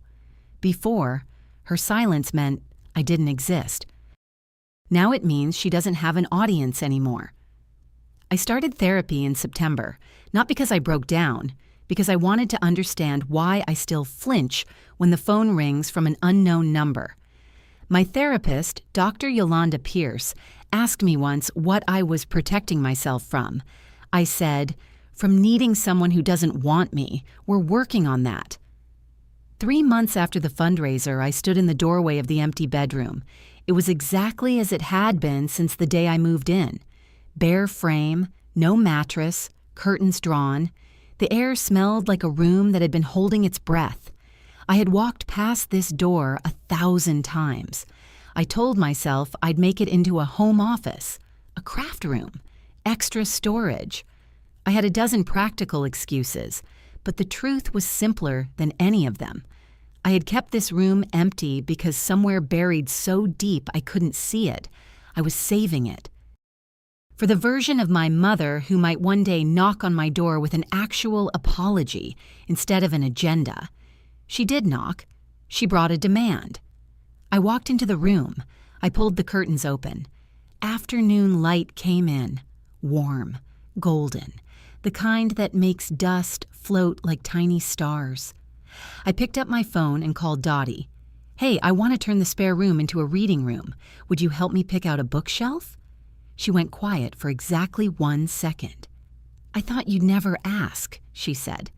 Before, her silence meant I didn't exist. Now it means she doesn't have an audience anymore. I started therapy in September, not because I broke down, because I wanted to understand why I still flinch when the phone rings from an unknown number. My therapist, Dr. Yolanda Pierce, asked me once what I was protecting myself from. I said, from needing someone who doesn't want me. We're working on that. 3 months after the fundraiser, I stood in the doorway of the empty bedroom. It was exactly as it had been since the day I moved in. Bare frame, no mattress, curtains drawn. The air smelled like a room that had been holding its breath. I had walked past this door 1,000 times. I told myself I'd make it into a home office, a craft room, extra storage. I had a dozen practical excuses, but the truth was simpler than any of them. I had kept this room empty because somewhere buried so deep I couldn't see it, I was saving it. For the version of my mother who might one day knock on my door with an actual apology instead of an agenda. She did knock. She brought a demand. I walked into the room. I pulled the curtains open. Afternoon light came in, warm, golden, the kind that makes dust float like tiny stars. I picked up my phone and called Dottie. "Hey, I want to turn the spare room into a reading room. Would you help me pick out a bookshelf?" She went quiet for exactly 1 second. "I thought you'd never ask," she said.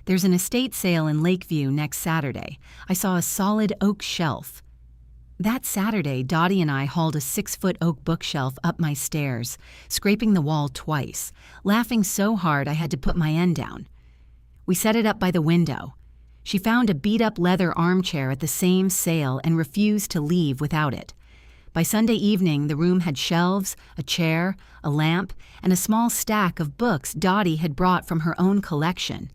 "There's an estate sale in Lakeview next Saturday. I saw a solid oak shelf." That Saturday, Dottie and I hauled a 6-foot oak bookshelf up my stairs, scraping the wall twice, laughing so hard I had to put my end down. We set it up by the window. She found a beat-up leather armchair at the same sale and refused to leave without it. By Sunday evening, the room had shelves, a chair, a lamp, and a small stack of books Dottie had brought from her own collection.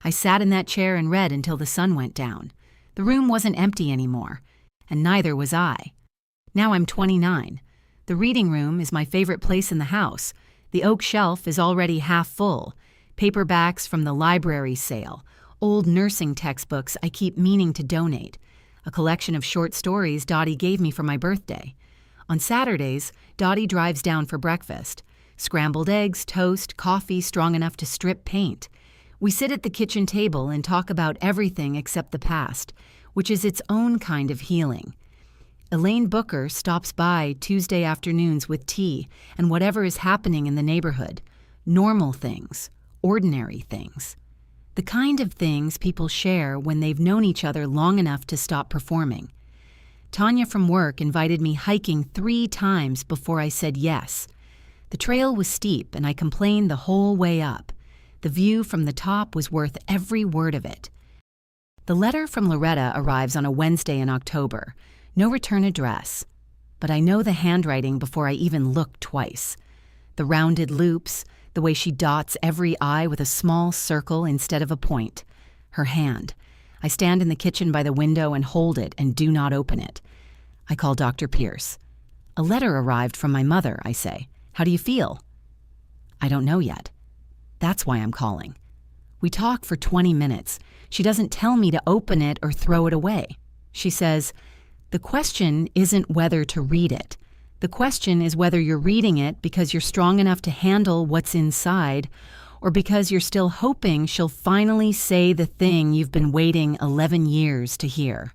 I sat in that chair and read until the sun went down. The room wasn't empty anymore, and neither was I. Now I'm 29. The reading room is my favorite place in the house. The oak shelf is already half full. Paperbacks from the library sale, old nursing textbooks I keep meaning to donate, a collection of short stories Dottie gave me for my birthday. On Saturdays, Dottie drives down for breakfast. Scrambled eggs, toast, coffee strong enough to strip paint. We sit at the kitchen table and talk about everything except the past, which is its own kind of healing. Elaine Booker stops by Tuesday afternoons with tea and whatever is happening in the neighborhood. Normal things, ordinary things. The kind of things people share when they've known each other long enough to stop performing. Tanya from work invited me hiking 3 times before I said yes. The trail was steep and I complained the whole way up. The view from the top was worth every word of it. The letter from Loretta arrives on a Wednesday in October. No return address. But I know the handwriting before I even look twice. The rounded loops, the way she dots every I with a small circle instead of a point. Her hand. I stand in the kitchen by the window and hold it and do not open it. I call Dr. Pierce. "A letter arrived from my mother," I say. "How do you feel?" "I don't know yet." That's why I'm calling. We talk for 20 minutes. She doesn't tell me to open it or throw it away. She says, "The question isn't whether to read it. The question is whether you're reading it because you're strong enough to handle what's inside, or because you're still hoping she'll finally say the thing you've been waiting 11 years to hear."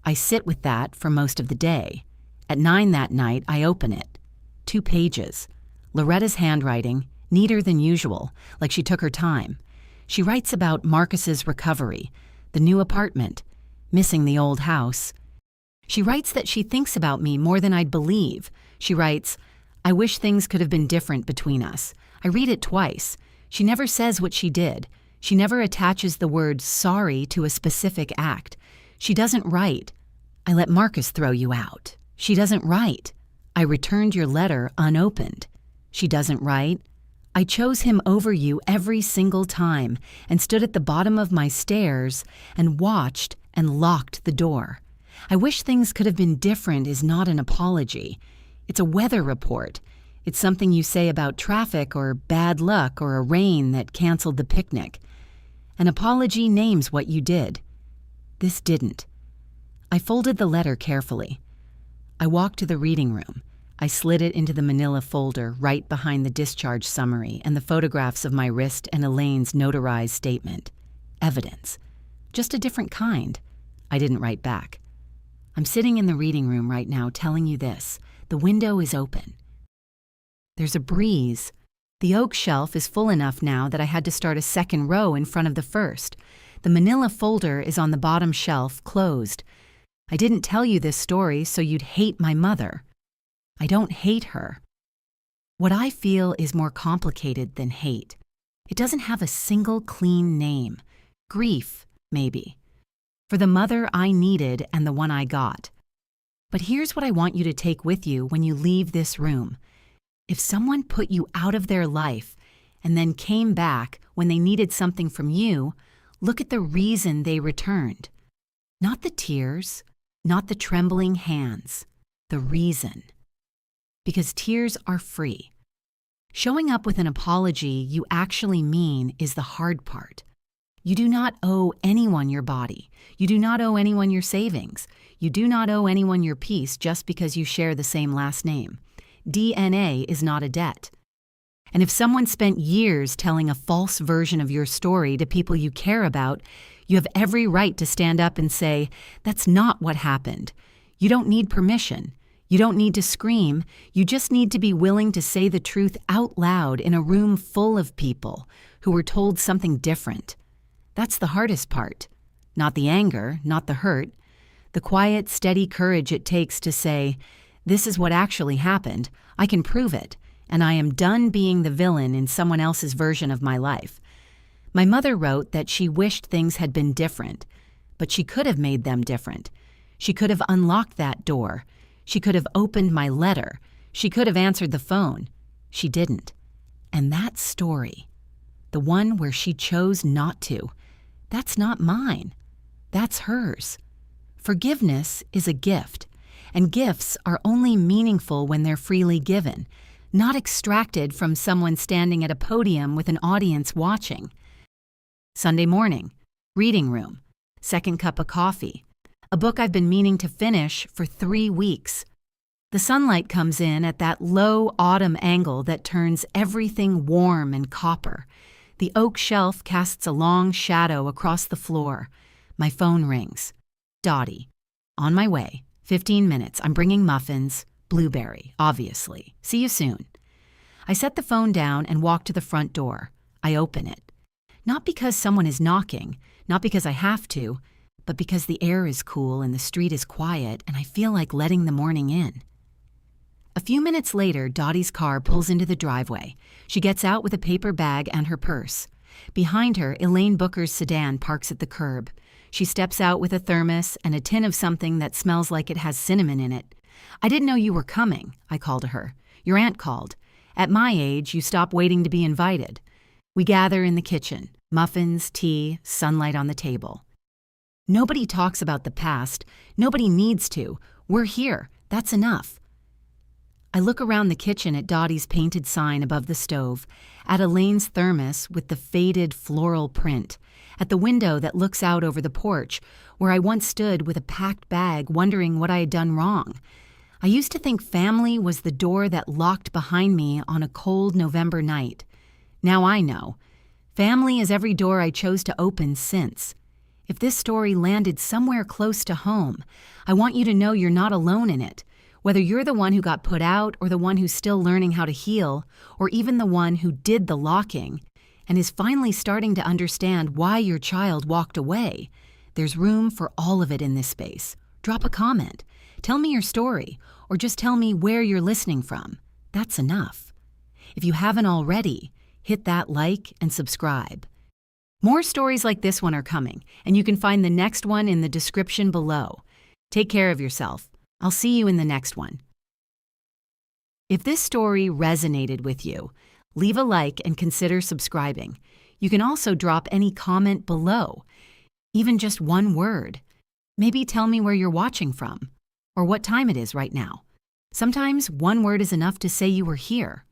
I sit with that for most of the day. At 9 that night, I open it. 2 pages. Loretta's handwriting, neater than usual, like she took her time. She writes about Marcus's recovery, the new apartment, missing the old house. She writes that she thinks about me more than I'd believe. She writes, "I wish things could have been different between us." I read it twice. She never says what she did. She never attaches the word sorry to a specific act. She doesn't write, "I let Marcus throw you out." She doesn't write, "I returned your letter unopened." She doesn't write, "I chose him over you every single time and stood at the bottom of my stairs and watched and locked the door." "I wish things could have been different" is not an apology. It's a weather report. It's something you say about traffic or bad luck or a rain that canceled the picnic. An apology names what you did. This didn't. I folded the letter carefully. I walked to the reading room. I slid it into the manila folder right behind the discharge summary and the photographs of my wrist and Elaine's notarized statement. Evidence. Just a different kind. I didn't write back. "I'm sitting in the reading room right now telling you this. The window is open. There's a breeze. The oak shelf is full enough now that I had to start a second row in front of the first. The manila folder is on the bottom shelf, closed. I didn't tell you this story so you'd hate my mother. I don't hate her. What I feel is more complicated than hate. It doesn't have a single clean name. Grief, maybe. For the mother I needed and the one I got. But here's what I want you to take with you when you leave this room. If someone put you out of their life and then came back when they needed something from you, look at the reason they returned. Not the tears, not the trembling hands, the reason. Because tears are free. Showing up with an apology you actually mean is the hard part. You do not owe anyone your body. You do not owe anyone your savings. You do not owe anyone your peace just because you share the same last name. DNA is not a debt. And if someone spent years telling a false version of your story to people you care about, you have every right to stand up and say, "That's not what happened." You don't need permission. You don't need to scream. You just need to be willing to say the truth out loud in a room full of people who were told something different. That's the hardest part. Not the anger, not the hurt. The quiet, steady courage it takes to say, "This is what actually happened. I can prove it, and I am done being the villain in someone else's version of my life." My mother wrote that she wished things had been different, but she could have made them different. She could have unlocked that door. She could have opened my letter. She could have answered the phone. She didn't. And that story, the one where she chose not to, that's not mine. That's hers. Forgiveness is a gift, and gifts are only meaningful when they're freely given, not extracted from someone standing at a podium with an audience watching. Sunday morning, reading room, second cup of coffee, a book I've been meaning to finish for 3 weeks. The sunlight comes in at that low autumn angle that turns everything warm and copper. The oak shelf casts a long shadow across the floor. My phone rings. Dottie. On my way. 15 minutes. I'm bringing muffins. Blueberry, obviously. See you soon. I set the phone down and walk to the front door. I open it. Not because someone is knocking, not because I have to, but because the air is cool and the street is quiet and I feel like letting the morning in. A few minutes later, Dottie's car pulls into the driveway. She gets out with a paper bag and her purse. Behind her, Elaine Booker's sedan parks at the curb. She steps out with a thermos and a tin of something that smells like it has cinnamon in it. "I didn't know you were coming," I call to her. "Your aunt called. At my age, you stop waiting to be invited." We gather in the kitchen. Muffins, tea, sunlight on the table. Nobody talks about the past. Nobody needs to. We're here. That's enough. I look around the kitchen at Dottie's painted sign above the stove, at Elaine's thermos with the faded floral print, at the window that looks out over the porch, where I once stood with a packed bag wondering what I had done wrong. I used to think family was the door that locked behind me on a cold November night. Now I know. Family is every door I chose to open since. If this story landed somewhere close to home, I want you to know you're not alone in it. Whether you're the one who got put out or the one who's still learning how to heal, or even the one who did the locking and is finally starting to understand why your child walked away, there's room for all of it in this space. Drop a comment. Tell me your story, or just tell me where you're listening from. That's enough. If you haven't already, hit that like and subscribe. More stories like this one are coming, and you can find the next one in the description below. Take care of yourself. I'll see you in the next one. If this story resonated with you, leave a like and consider subscribing. You can also drop any comment below, even just one word. Maybe tell me where you're watching from, or what time it is right now. Sometimes one word is enough to say you were here.